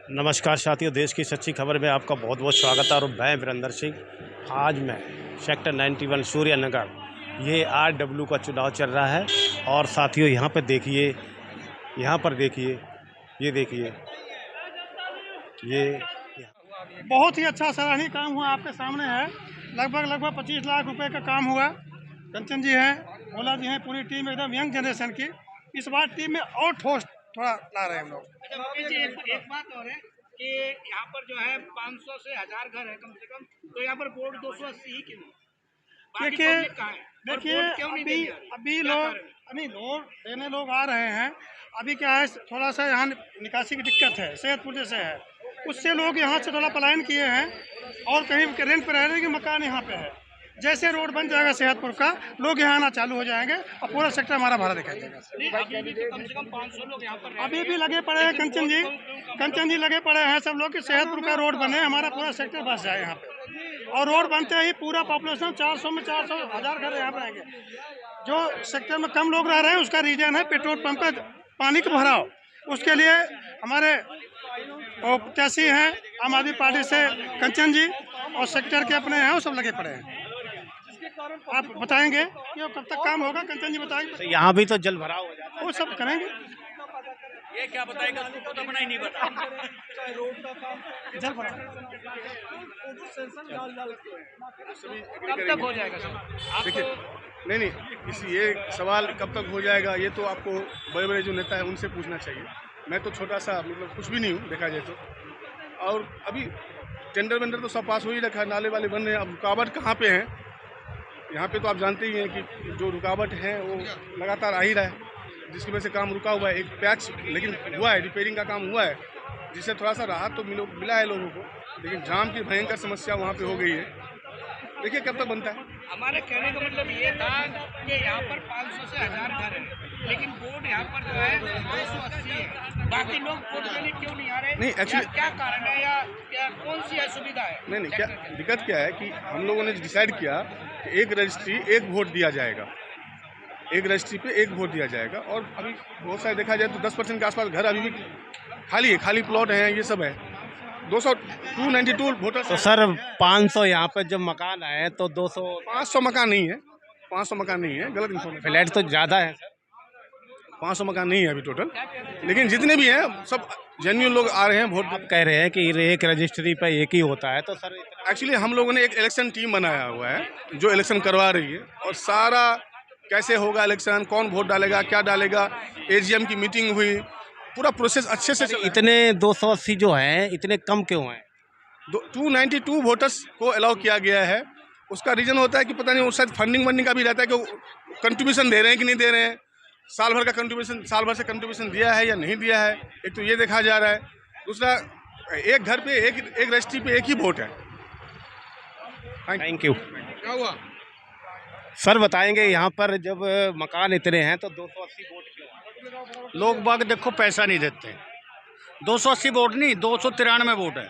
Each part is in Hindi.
नमस्कार साथियों, देश की सच्ची खबर में आपका बहुत बहुत स्वागत है। और मैं वीरेंद्र सिंह। आज मैं सेक्टर 91 सूर्यनगर, ये RW का चुनाव चल रहा है। और साथियों यहाँ पर देखिए, ये देखिए, ये बहुत ही अच्छा सराहनीय काम हुआ, आपके सामने है। लगभग 25 लाख रुपए का काम हुआ। कंचन जी हैं, भोला जी हैं, पूरी टीम एकदम यंग जनरेशन की। इस बार टीम में और ठोस थोड़ा ला रहे हैं हम लोग। एक बात और है कि यहाँ पर जो है 500 से 1000 घर है कम से कम, तो यहाँ पर वोट 280 ही क्यों? देखिए अभी लोग देने लोग आ रहे हैं। अभी क्या है, थोड़ा सा यहाँ निकासी की दिक्कत है, सेहतपुर जैसे है, उससे लोग यहाँ से थोड़ा पलायन किए हैं और कहीं रेंट पर रह रहे हैं कि मकान यहाँ पे है। जैसे रोड बन जाएगा सेहतपुर का, लोग यहाँ आना चालू हो जाएंगे और पूरा सेक्टर हमारा भरा दिखाई देगा। कम से कम 500 लोग यहाँ पर अभी भी लगे पड़े हैं कंचन जी लगे पड़े हैं सब लोग कि सेहतपुर का रोड बने, हमारा पूरा सेक्टर बस जाए यहाँ पे। और रोड बनते ही पूरा पॉपुलेशन 400 में 400 1000 घर यहाँ पर आएंगे। जो सेक्टर में कम लोग रह रहे हैं उसका रीजन है पेट्रोल पंप का पानी का भराव। उसके लिए हमारे प्रत्याशी हैं आम आदमी पार्टी से कंचन जी, और सेक्टर के अपने हैं, वो सब लगे पड़े हैं। आप बताएंगे कि कब तक काम होगा? कंचन जी बताएंगे। तो यहाँ भी तो जल भराव हो जाता है, वो सब करेंगे। ये क्या बताएगा, उसको तो अपना ही नहीं पता। जल भराव कब तक हो जाएगा सर? देखिए, नहीं, ये सवाल कब तक हो जाएगा ये तो आपको बड़े बड़े जो नेता हैं उनसे पूछना चाहिए। मैं तो छोटा सा कुछ भी नहीं हूँ देखा जाए तो। और अभी टेंडर वेंडर तो सब पास हो ही रखा है, नाले वाले बन रहे हैं। अब रुकावट कहाँ पे है? यहाँ पे तो आप जानते ही हैं कि जो रुकावट है वो लगातार आ ही रहा है, जिसकी वजह से काम रुका हुआ है। एक पैच लेकिन हुआ है, रिपेयरिंग का काम हुआ है, जिससे थोड़ा सा राहत तो मिला है लोगों को, लेकिन जाम की भयंकर समस्या वहाँ पे हो गई है। देखिए कब तक बनता है। हमारे कहने का मतलब ये था कि यहाँ पर 500 से 1000 घर है, लेकिन वोट यहाँ पर जो है 280 है। बाकी लोग वोट देने क्यों नहीं आ रहे? नहीं, एक्चुअली क्या कारण है या क्या कौन सी असुविधा है? नहीं, क्या दिक्कत क्या है कि हम लोगों ने डिसाइड किया कि एक रजिस्ट्री एक वोट दिया जाएगा, एक रजिस्ट्री पे एक वोट दिया जाएगा। और अभी बहुत सारे देखा जाए तो 10% के आसपास घर अभी भी खाली है, खाली प्लॉट है, ये सब है। 292 वोटर। तो सर 500 यहाँ पे जब मकान आए तो 200 500 मकान नहीं है, 500 मकान नहीं है, गलत इन्फॉर्मेशन। फ्लैट तो ज़्यादा है सर। 500 मकान नहीं है अभी टोटल, लेकिन जितने भी हैं सब जेन्युइन लोग आ रहे हैं वोट। आप कह रहे हैं कि एक रजिस्ट्री पे एक ही होता है, तो सर एक्चुअली हम लोगों ने एक इलेक्शन टीम बनाया हुआ है जो इलेक्शन करवा रही है, और सारा कैसे होगा इलेक्शन, कौन वोट डालेगा, क्या डालेगा, AGM की मीटिंग हुई, पूरा प्रोसेस अच्छे से चल। इतने 280 जो हैं, इतने कम क्यों हैं? 292 वोटर्स को अलाउ किया गया है। उसका रीज़न होता है कि पता नहीं, वो शायद फंडिंग का भी रहता है कि कंट्रीब्यूशन दे रहे हैं कि नहीं दे रहे हैं, साल भर से कंट्रीब्यूशन दिया है या नहीं दिया है, एक तो ये देखा जा रहा है। दूसरा, एक घर पे एक रजिस्ट्री पे एक ही वोट है। Thank you. क्या हुआ सर बताएंगे यहाँ पर जब मकान इतने हैं तो 280 वोट क्यों हैं? लोग बाग देखो पैसा नहीं देते। 280 वोट नहीं, 293 वोट है।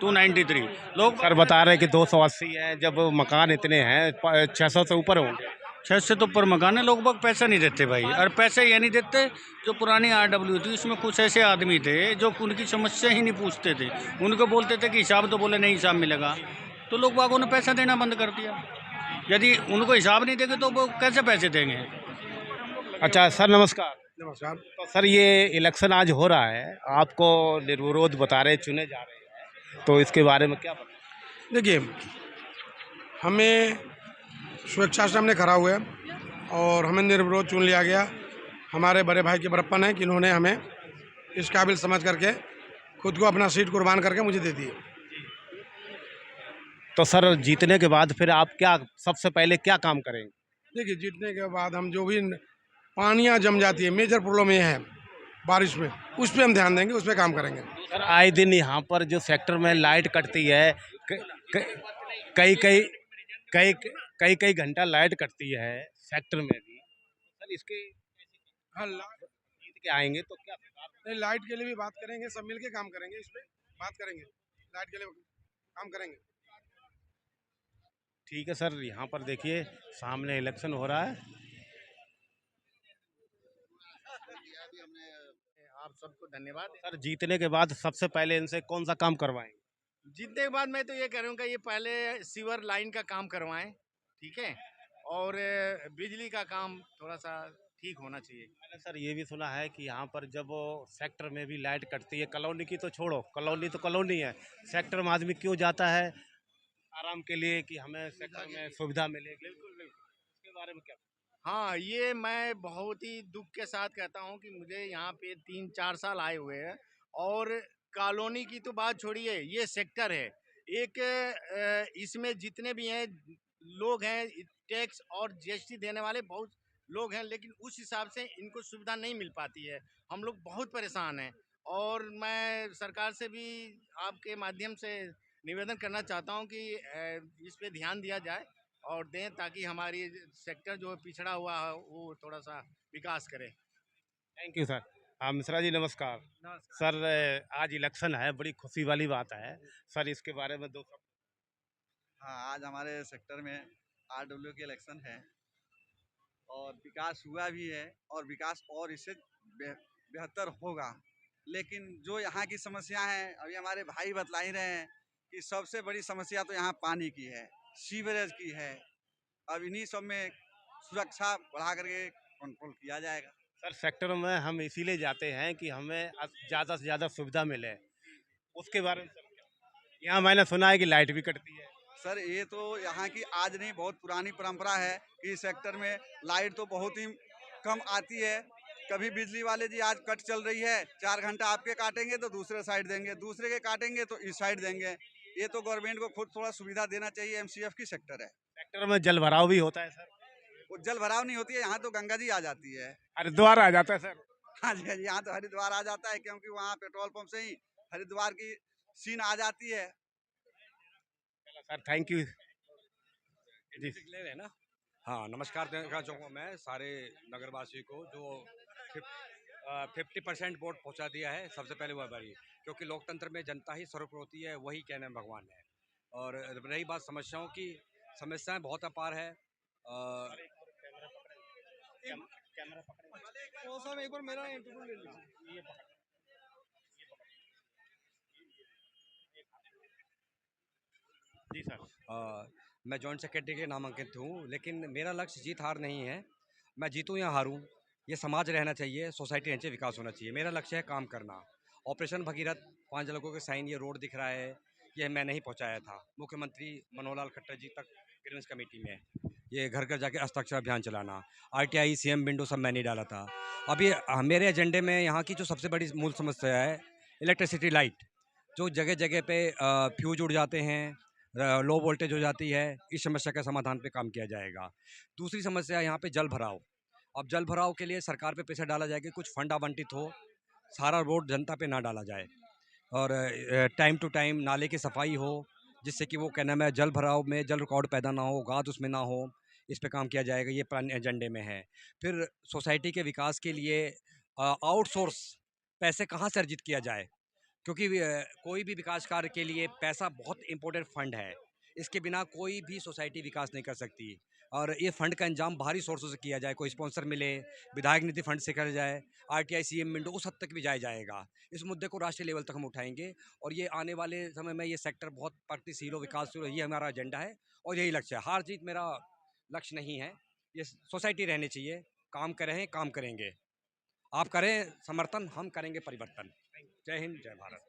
293 लोग सर बता रहे हैं कि 280 है, जब मकान इतने हैं 600 से ऊपर होंगे। 6 से तो ऊपर मकान है। लोग बाग पैसा नहीं देते भाई। और पैसे ये नहीं देते, जो पुरानी RW थी उसमें कुछ ऐसे आदमी थे जो उनकी समस्या ही नहीं पूछते थे। उनको बोलते थे कि हिसाब, तो बोले नहीं हिसाब मिलेगा, तो लोग बागों ने पैसा देना बंद कर दिया। यदि उनको हिसाब नहीं देंगे तो वो कैसे पैसे देंगे? अच्छा सर नमस्कार। नमस्कार। तो सर ये इलेक्शन आज हो रहा है, आपको निर्विरोध बता रहे चुने जा रहे हैं, तो इसके बारे में क्या पता? देखिए, हमें स्वेच्छा से हमने खड़ा हुए और हमें निर्विरोध चुन लिया गया। हमारे बड़े भाई के बड़प्पन है कि इन्होंने हमें इस काबिल समझ करके खुद को अपना सीट कुर्बान करके मुझे दे दी। तो सर जीतने के बाद फिर आप क्या सबसे पहले क्या काम करेंगे? देखिए, जीतने के बाद हम जो भी पानियाँ जम जाती है, मेजर प्रॉब्लम ये है बारिश में, उस पर हम ध्यान देंगे, उस पर काम करेंगे। सर आए दिन यहाँ पर जो सेक्टर में लाइट कटती है, कई कई कई कई कई घंटा लाइट कटती है सेक्टर में भी। सर इसके हाँ, जीत के आएंगे तो क्या नहीं, लाइट के लिए भी बात करेंगे, सब मिलके काम करेंगे, इस पर बात करेंगे, लाइट के लिए काम करेंगे। ठीक है सर। यहाँ पर देखिए सामने इलेक्शन हो रहा है। आप सबको धन्यवाद। सर जीतने के बाद सबसे पहले इनसे कौन सा काम करवाएं? जीतने के बाद मैं तो ये करूँगा, ये पहले सीवर लाइन का काम करवाएं, ठीक है, और बिजली का काम थोड़ा सा ठीक होना चाहिए। मैंने सर ये भी सुना है कि यहाँ पर जब वो सेक्टर में भी लाइट कटती है, कॉलोनी की तो छोड़ो, कॉलोनी तो कॉलोनी है, सेक्टर में आदमी क्यों जाता है आराम के लिए कि हमें सेक्टर में सुविधा मिले? बिल्कुल बिल्कुल, इसके बारे में क्या? हाँ, ये मैं बहुत ही दुख के साथ कहता हूँ कि मुझे यहाँ पे 3-4 साल आए हुए हैं, और कॉलोनी की तो बात छोड़िए, ये सेक्टर है एक, इसमें जितने भी हैं लोग हैं, टैक्स और जीएसटी देने वाले बहुत लोग हैं, लेकिन उस हिसाब से इनको सुविधा नहीं मिल पाती है। हम लोग बहुत परेशान हैं, और मैं सरकार से भी आपके माध्यम से निवेदन करना चाहता हूँ कि इस पे ध्यान दिया जाए और दें, ताकि हमारी सेक्टर जो पिछड़ा हुआ है वो थोड़ा सा विकास करे। Thank you sir. हाँ मिश्रा जी नमस्कार। सर आज इलेक्शन है, बड़ी खुशी वाली बात है सर, इसके बारे में दो शब्द। हाँ, आज हमारे सेक्टर में आरडब्ल्यू की इलेक्शन है और विकास हुआ भी है, और विकास और इससे बेहतर होगा। लेकिन जो यहाँ की समस्या है, अभी हमारे भाई बतला ही रहे हैं कि सबसे बड़ी समस्या तो यहाँ पानी की है, सीवरेज की है। अब इन्हीं सब में सुरक्षा बढ़ा करके कंट्रोल किया जाएगा। सर सेक्टर में हम इसीलिए जाते हैं कि हमें ज़्यादा से ज़्यादा सुविधा मिले, उसके बारे में सर क्या? यहाँ मैंने सुना है कि लाइट भी कटती है। सर ये तो यहाँ की आज नहीं, बहुत पुरानी परंपरा है कि इस सेक्टर में लाइट तो बहुत ही कम आती है। कभी बिजली वाले जी आज कट चल रही है, 4 घंटा आपके काटेंगे तो दूसरे साइड देंगे, दूसरे के काटेंगे तो इस साइड देंगे। ये तो गवर्नमेंट को खुद थोड़ा सुविधा देना चाहिए। एमसीएफ की सेक्टर है, सेक्टर में जल भराव भी होता है सर? वो जल भराव नहीं होती है, यहाँ तो गंगा जी आ जाती है। हरिद्वार आ जाता है सर? हाँ जी, हाँ जी, यहाँ तो हरिद्वार आ जाता है, क्योंकि वहाँ पेट्रोल पंप से ही हरिद्वार की सीन आ जाती है। चलो सर थैंक यू जी। ले रहे हैं ना। हाँ, नमस्कार देना चाहूँगा मैं सारे नगरवासी को जो 50% वोट पहुँचा दिया है। सबसे पहले वह बारी, क्योंकि लोकतंत्र में जनता ही सर्वोपरि होती है, वही कहने में भगवान है। और रही बात समस्याओं की, समस्याएं बहुत अपार है। एक बार मेरा इंटरव्यू ले लीजिए। जी सर। मैं जॉइंट सेक्रेटरी के नामांकित हूँ, लेकिन मेरा लक्ष्य जीत हार नहीं है। मैं जीतूँ या हारूँ, ये समाज रहना चाहिए, सोसाइटी रहनी चाहिए, विकास होना चाहिए। मेरा लक्ष्य है काम करना। ऑपरेशन भगीरथ 5 लोगों के साइन, ये रोड दिख रहा है, ये मैं नहीं पहुँचाया था। मुख्यमंत्री मनोहर लाल खट्टर जी तक ग्रीवेंस कमेटी में ये घर घर जाके हस्ताक्षर अभियान चलाना, आरटीआई सीएम विंडो सब मैंने डाला था। अभी मेरे एजेंडे में यहाँ की जो सबसे बड़ी मूल समस्या है इलेक्ट्रिसिटी लाइट, जो जगह जगह पे फ्यूज उड़ जाते हैं, लो वोल्टेज हो जाती है, इस समस्या का समाधान पे काम किया जाएगा। दूसरी समस्या यहाँ पे जल भराव। अब जल भराव के लिए सरकार पे पैसा डाला जाए कि कुछ फंड आवंटित हो, सारा रोड जनता पे ना डाला जाए, और टाइम टू टाइम नाले की सफाई हो, जिससे कि वो कहना है जल भराव में जल रिकॉर्ड पैदा ना हो, गाद उसमें ना हो। इस पे काम किया जाएगा, ये पुराने एजेंडे में है। फिर सोसाइटी के विकास के लिए आउटसोर्स पैसे कहाँ से अर्जित किया जाए, क्योंकि कोई भी विकास कार्य के लिए पैसा बहुत इंपॉर्टेंट फंड है। इसके बिना कोई भी सोसाइटी विकास नहीं कर सकती, और ये फंड का इंतजाम बाहरी सोर्सों से किया जाए, कोई स्पॉन्सर मिले, विधायक निधि फंड से कर जाए, आरटीआई सीएम विंडो उस हद तक भी जाएगा। इस मुद्दे को राष्ट्रीय लेवल तक हम उठाएंगे, और ये आने वाले समय में ये सेक्टर बहुत प्रगतिशील हो, विकासशील हो, ये हमारा एजेंडा है और यही लक्ष्य है। हार जीत मेरा लक्ष्य नहीं है, ये सोसाइटी रहनी चाहिए। काम करें, काम करेंगे, आप करें समर्थन, हम करेंगे परिवर्तन। जय हिंद, जय भारत।